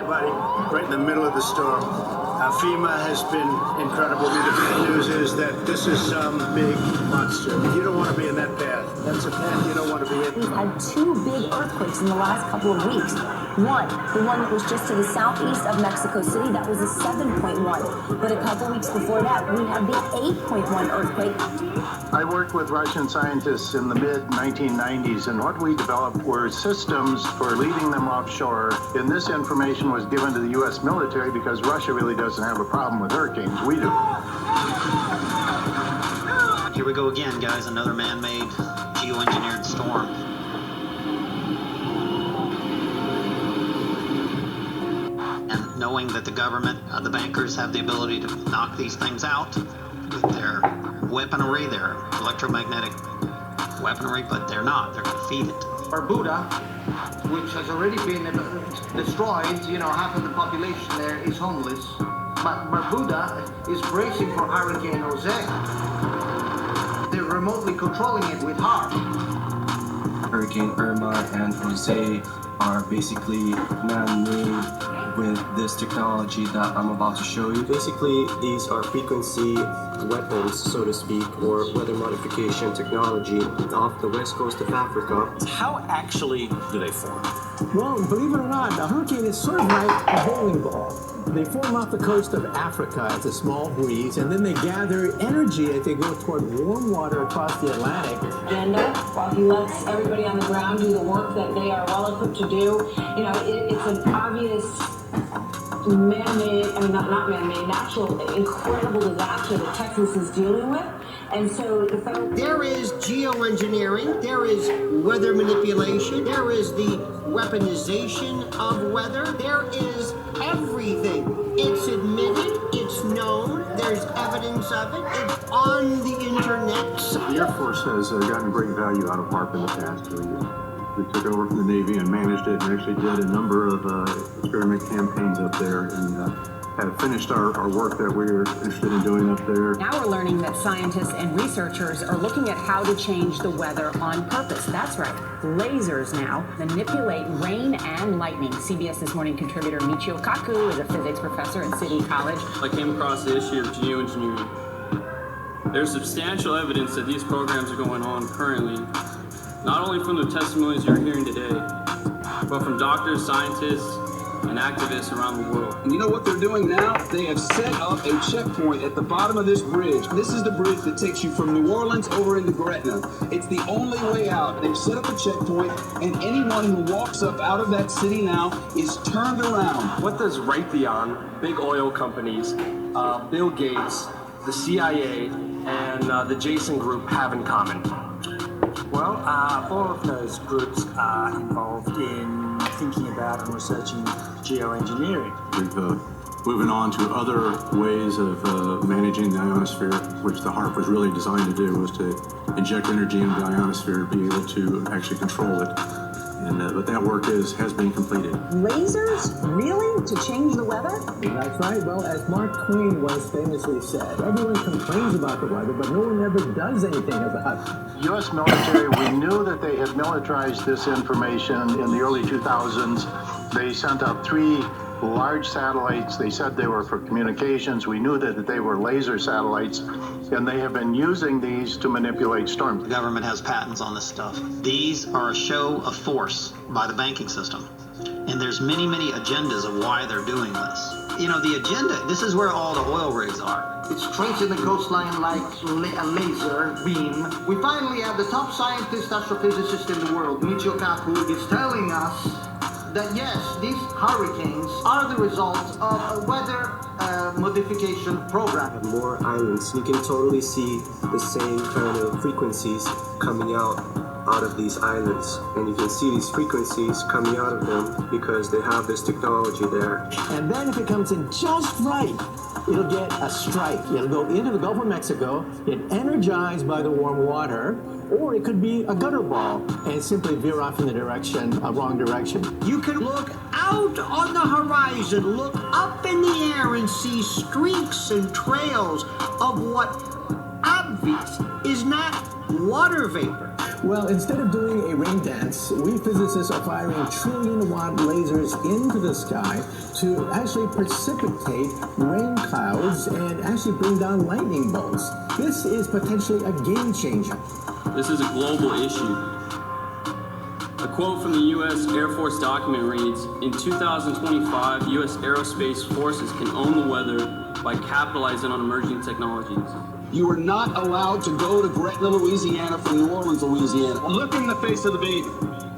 everybody right in the middle of the storm. FEMA has been incredible. The bad news is that this is some big monster. You don't want to be in that path. That's a path you don't want to be in. We've had two big earthquakes in the last couple of weeks. The one that was just to the southeast of Mexico City, that was a 7.1. But a couple weeks before that, we had the 8.1 earthquake. I worked with Russian scientists in the mid-1990s, and what we developed were systems for leading them offshore. And this information was given to the U.S. military because Russia really doesn't have a problem with hurricanes. We do. Here we go again, guys. Another man-made, geoengineered storm. And knowing that the government, the bankers have the ability to knock these things out with their weaponry, their electromagnetic weaponry, but they're not. They're going to feed it. Barbuda, which has already been destroyed, half of the population there is homeless. But Barbuda is bracing for Hurricane Jose. They're remotely controlling it with HARP. Hurricane Irma and Jose are basically man-made with this technology that I'm about to show you. Basically, these are frequency weapons, so to speak, or weather modification technology off the west coast of Africa. How actually do they form? Well, believe it or not, a hurricane is sort of like a bowling ball. They form off the coast of Africa as a small breeze, and then they gather energy as they go toward warm water across the Atlantic. Agenda, while he lets everybody on the ground do the work that they are well equipped to do, it's an obvious man-made, not man-made, natural, incredible disaster that Texas is dealing with. And so there is geoengineering, there is weather manipulation, there is the weaponization of weather, there is everything. It's admitted, it's known, there's evidence of it, it's on the internet. The Air Force has gotten great value out of HARP in the past. We took over from the Navy and managed it and actually did a number of experiment campaigns up there and have finished our work that we were interested in doing up there. Now we're learning that scientists and researchers are looking at how to change the weather on purpose. That's right. Lasers now manipulate rain and lightning. CBS This Morning contributor Michio Kaku is a physics professor at City College. I came across the issue of geoengineering. There's substantial evidence that these programs are going on currently, not only from the testimonies you're hearing today, but from doctors, scientists, and activists around the world. And you know what they're doing now? They have set up a checkpoint at the bottom of this bridge. This is the bridge that takes you from New Orleans over into Gretna. It's the only way out. They've set up a checkpoint, and anyone who walks up out of that city now is turned around. What does Raytheon, big oil companies, Bill Gates, the CIA, and the Jason Group have in common? Well, all of those groups are involved in thinking about and researching geoengineering. We've moving on to other ways of managing the ionosphere, which the HARP was really designed to do, was to inject energy into the ionosphere, be able to actually control it. And but that work has been completed. Lasers? Really? To change the weather? That's right. Well, as Mark Twain once famously said, everyone complains about the weather, but no one ever does anything about it. U.S. military, we knew that they had militarized this information in the early 2000s. They sent up 3 large satellites. They said they were for communications. We knew that they were laser satellites, and they have been using these to manipulate storms. The government has patents on this stuff. These are a show of force by the banking system. And there's many, many agendas of why they're doing this. The agenda, this is where all the oil rigs are. It's tracing the coastline like a laser beam. We finally have the top scientist astrophysicist in the world, Michio Kaku, is telling us that yes, these hurricanes are the result of a weather modification program. More islands, you can totally see the same kind of frequencies coming out of these islands, and you can see these frequencies coming out of them because they have this technology there. And then if it comes in just right, it'll get a strike. It'll go into the Gulf of Mexico, get energized by the warm water, or it could be a gutter ball and simply veer off in the wrong direction. You can look out on the horizon, look up in the air and see streaks and trails of what obvious is not water vapor. Well, instead of doing a rain dance, we physicists are firing trillion-watt lasers into the sky to actually precipitate rain clouds and actually bring down lightning bolts. This is potentially a game changer. This is a global issue. A quote from the U.S. Air Force document reads, in 2025, U.S. aerospace forces can own the weather by capitalizing on emerging technologies. You are not allowed to go to Gretna, Louisiana from New Orleans, Louisiana. Look in the face of the baby.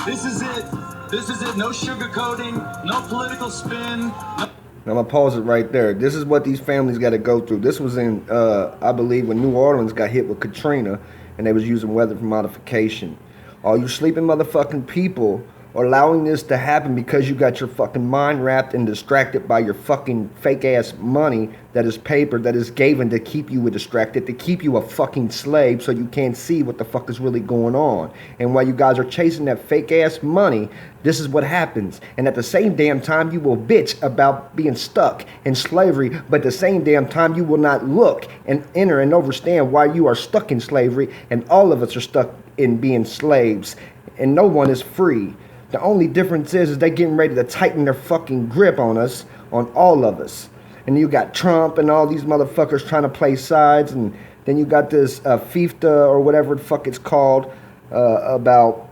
This is it. This is it. No sugarcoating, no political spin. No. I'm gonna pause it right there. This is what these families got to go through. This was in, I believe, when New Orleans got hit with Katrina, and they was using weather for modification. All you sleeping motherfucking people are allowing this to happen because you got your fucking mind wrapped and distracted by your fucking fake ass money that is paper that is given to keep you distracted, to keep you a fucking slave so you can't see what the fuck is really going on. And while you guys are chasing that fake ass money, this is what happens. And at the same damn time, you will bitch about being stuck in slavery, but at the same damn time, you will not look and enter and understand why you are stuck in slavery, and all of us are stuck in being slaves, and no one is free. The only difference is they getting ready to tighten their fucking grip on us, on all of us. And you got Trump and all these motherfuckers trying to play sides, and then you got this FIFA or whatever the fuck it's called about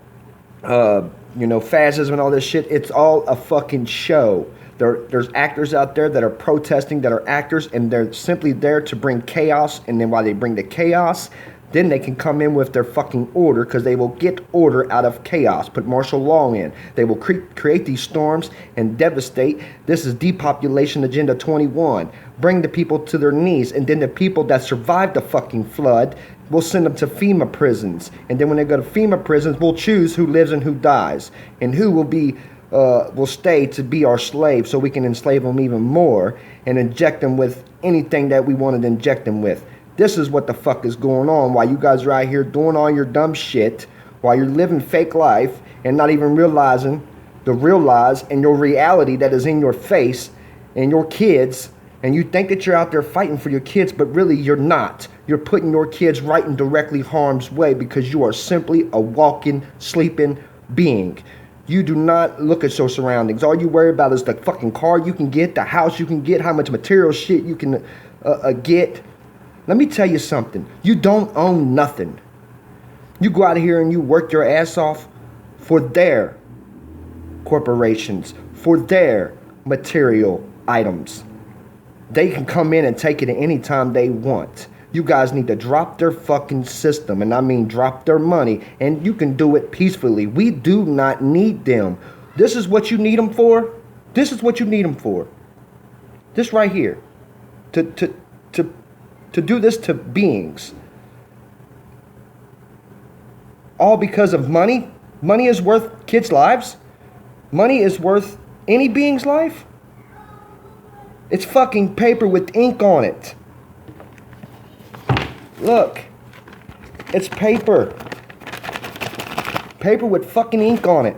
fascism and all this shit. It's all a fucking show. There's actors out there that are protesting, that are actors, and they're simply there to bring chaos. And then while they bring the chaos, then they can come in with their fucking order, because they will get order out of chaos. Put martial law in. They will create these storms and devastate. This is Depopulation Agenda 21. Bring the people to their knees. And then the people that survived the fucking flood, we'll send them to FEMA prisons. And then when they go to FEMA prisons, we'll choose who lives and who dies. And who will stay to be our slave, so we can enslave them even more and inject them with anything that we wanted to inject them with. This is what the fuck is going on while you guys are out here doing all your dumb shit, while you're living fake life and not even realizing the real lies and your reality that is in your face and your kids. And you think that you're out there fighting for your kids, but really you're not. You're putting your kids right in directly harm's way because you are simply a walking, sleeping being. You do not look at your surroundings. All you worry about is the fucking car you can get, the house you can get, how much material shit you can get. Let me tell you something. You don't own nothing. You go out here and you work your ass off for their corporations, for their material items. They can come in and take it at any time they want. You guys need to drop their fucking system, and I mean drop their money, and you can do it peacefully. We do not need them. This is what you need them for. This is what you need them for. This right here. To do this to beings. All because of money? Money is worth kids' lives? Money is worth any being's life? It's fucking paper with ink on it. Look. It's paper. Paper with fucking ink on it.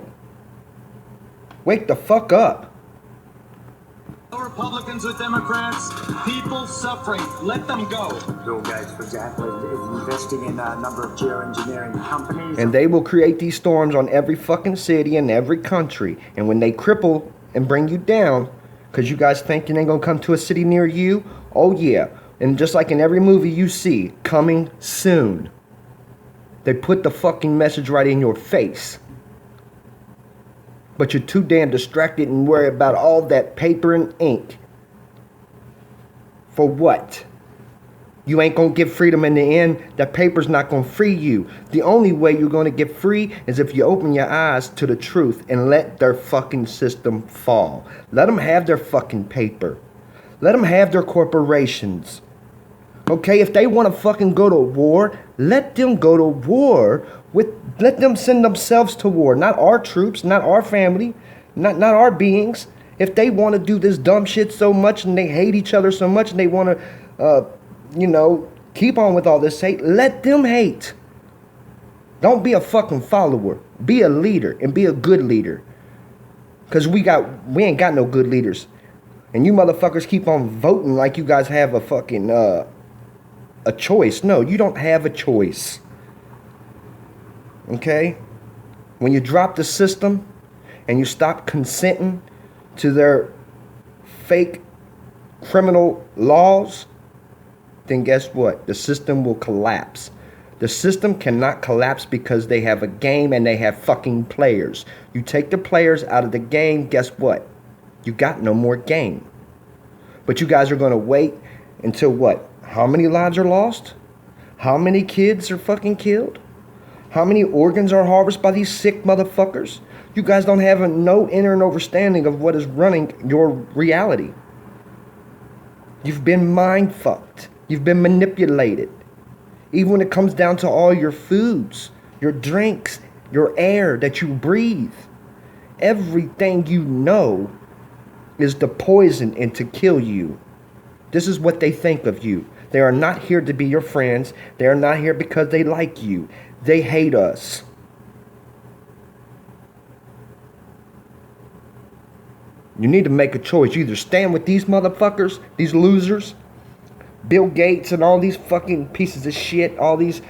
Wake the fuck up. Republicans or Democrats, people suffering, let them go. Bill Gates, for example, is investing in a number of geoengineering companies. And they will create these storms on every fucking city in every country. And when they cripple and bring you down, because you guys think it ain't gonna come to a city near you, oh yeah. And just like in every movie you see, coming soon. They put the fucking message right in your face. But you're too damn distracted and worried about all that paper and ink. For what? You ain't gonna get freedom in the end. That paper's not gonna free you. The only way you're gonna get free is if you open your eyes to the truth and let their fucking system fall. Let them have their fucking paper. Let them have their corporations. Okay, if they want to fucking go to war, let them go to war. Let them send themselves to war. Not our troops, not our family, not our beings. If they want to do this dumb shit so much and they hate each other so much and they want to, keep on with all this hate, let them hate. Don't be a fucking follower. Be a leader and be a good leader. Because we ain't got no good leaders. And you motherfuckers keep on voting like you guys have a fucking, a choice. No, you don't have a choice. Okay? When you drop the system and you stop consenting to their fake criminal laws, then guess what? The system will collapse. The system cannot collapse because they have a game and they have fucking players. You take the players out of the game, guess what? You got no more game. But you guys are going to wait until what? How many lives are lost? How many kids are fucking killed? How many organs are harvested by these sick motherfuckers? You guys don't have no inner understanding of what is running your reality. You've been mind fucked. You've been manipulated. Even when it comes down to all your foods, your drinks, your air that you breathe. Everything you know is the poison and to kill you. This is what they think of you. They are not here to be your friends. They are not here because they like you. They hate us. You need to make a choice. You either stand with these motherfuckers, these losers, Bill Gates and all these fucking pieces of shit, all these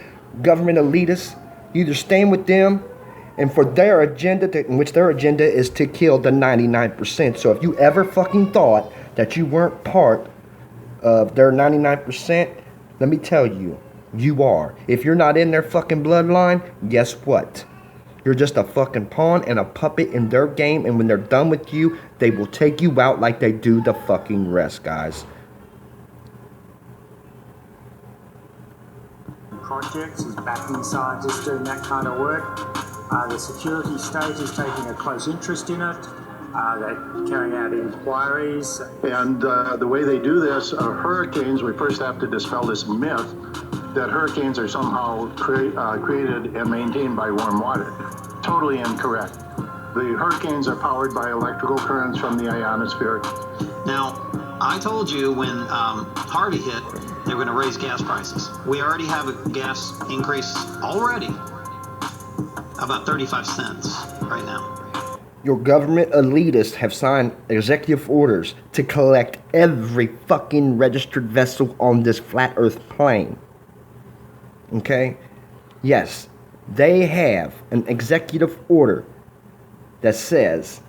government elitists. You either stand with them and for their agenda, in which their agenda is to kill the 99%. So if you ever fucking thought that you weren't part of their 99%, let me tell you, you are. If you're not in their fucking bloodline, guess what? You're just a fucking pawn and a puppet in their game, and when they're done with you, they will take you out like they do the fucking rest, guys. Projects is backing scientists doing that kind of work. The security state is taking a close interest in it. They're carrying out inquiries. And the way they do this, hurricanes, we first have to dispel this myth that hurricanes are somehow created and maintained by warm water. Totally incorrect. The hurricanes are powered by electrical currents from the ionosphere. Now, I told you when Harvey hit, they were going to raise gas prices. We already have a gas increase already, about 35 cents right now. Your government elitists have signed executive orders to collect every fucking registered vessel on this flat earth plane. Okay? Yes, they have an executive order that says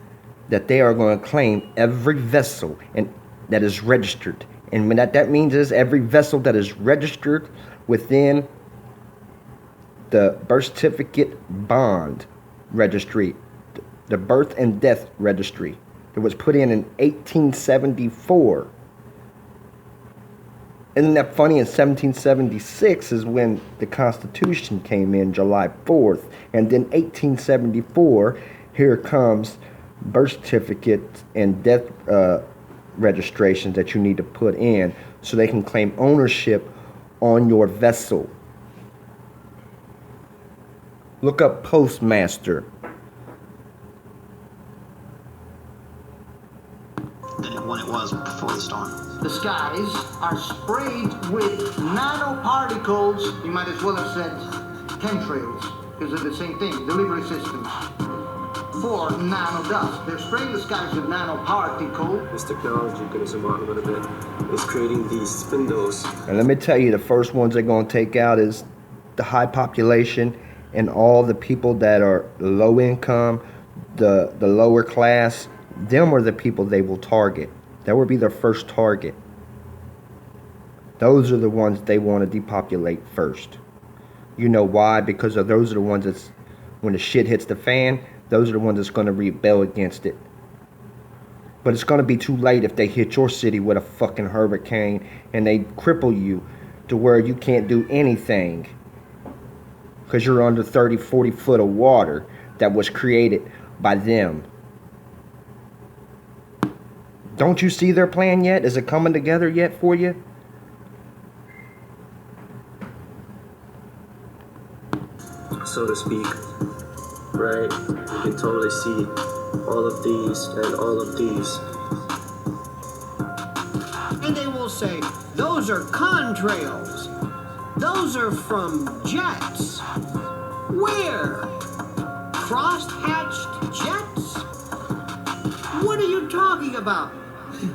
that they are going to claim every vessel and that is registered. And what that means is every vessel that is registered within the birth certificate bond registry, the birth and death registry. It was put in 1874. Isn't that funny? In 1776 is when the Constitution came in, July 4th. And then 1874, here comes birth certificates and death registrations that you need to put in so they can claim ownership on your vessel. Look up postmaster. Than when it was before the storm. The skies are sprayed with nanoparticles. You might as well have said chemtrails, because they're the same thing. Delivery systems for nanodust. They're spraying the skies with nanoparticles. This technology, gonna zoom out a little bit, is creating these spindles. And let me tell you, the first ones they're going to take out is the high population and all the people that are low income, the lower class. Them are the people they will target. That will be their first target. Those are the ones they want to depopulate first. You know why? Because those are the ones that's, when the shit hits the fan, those are the ones that's going to rebel against it. But it's going to be too late if they hit your city with a fucking hurricane and they cripple you to where you can't do anything. Because you're under 30, 40 foot of water that was created by them. Don't you see their plan yet? Is it coming together yet for you? So to speak, right? You can totally see all of these and all of these. And they will say, those are contrails. Those are from jets. Where? Cross-hatched jets? What are you talking about?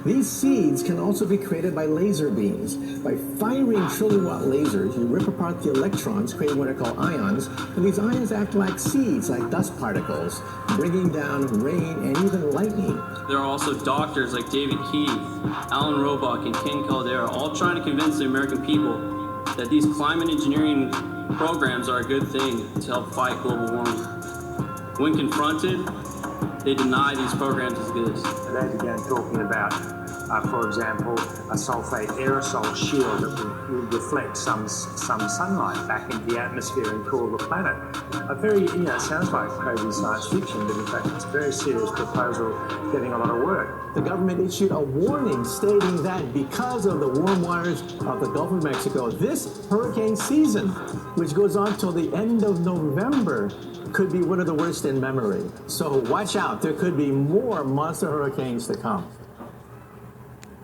These seeds can also be created by laser beams. By firing trillion-watt lasers, you rip apart the electrons, creating what are called ions, and these ions act like seeds, like dust particles, bringing down rain and even lightning. There are also doctors like David Keith, Alan Roebuck, and Ken Caldera, all trying to convince the American people that these climate engineering programs are a good thing to help fight global warming. When confronted, they deny these programs exist. They began talking about, for example, a sulfate aerosol shield that would reflect some sunlight back into the atmosphere and cool the planet. A very, it sounds like crazy science fiction, but in fact it's a very serious proposal getting a lot of work. The government issued a warning stating that because of the warm waters of the Gulf of Mexico, this hurricane season, which goes on till the end of November, could be one of the worst in memory. So watch out, there could be more monster hurricanes to come.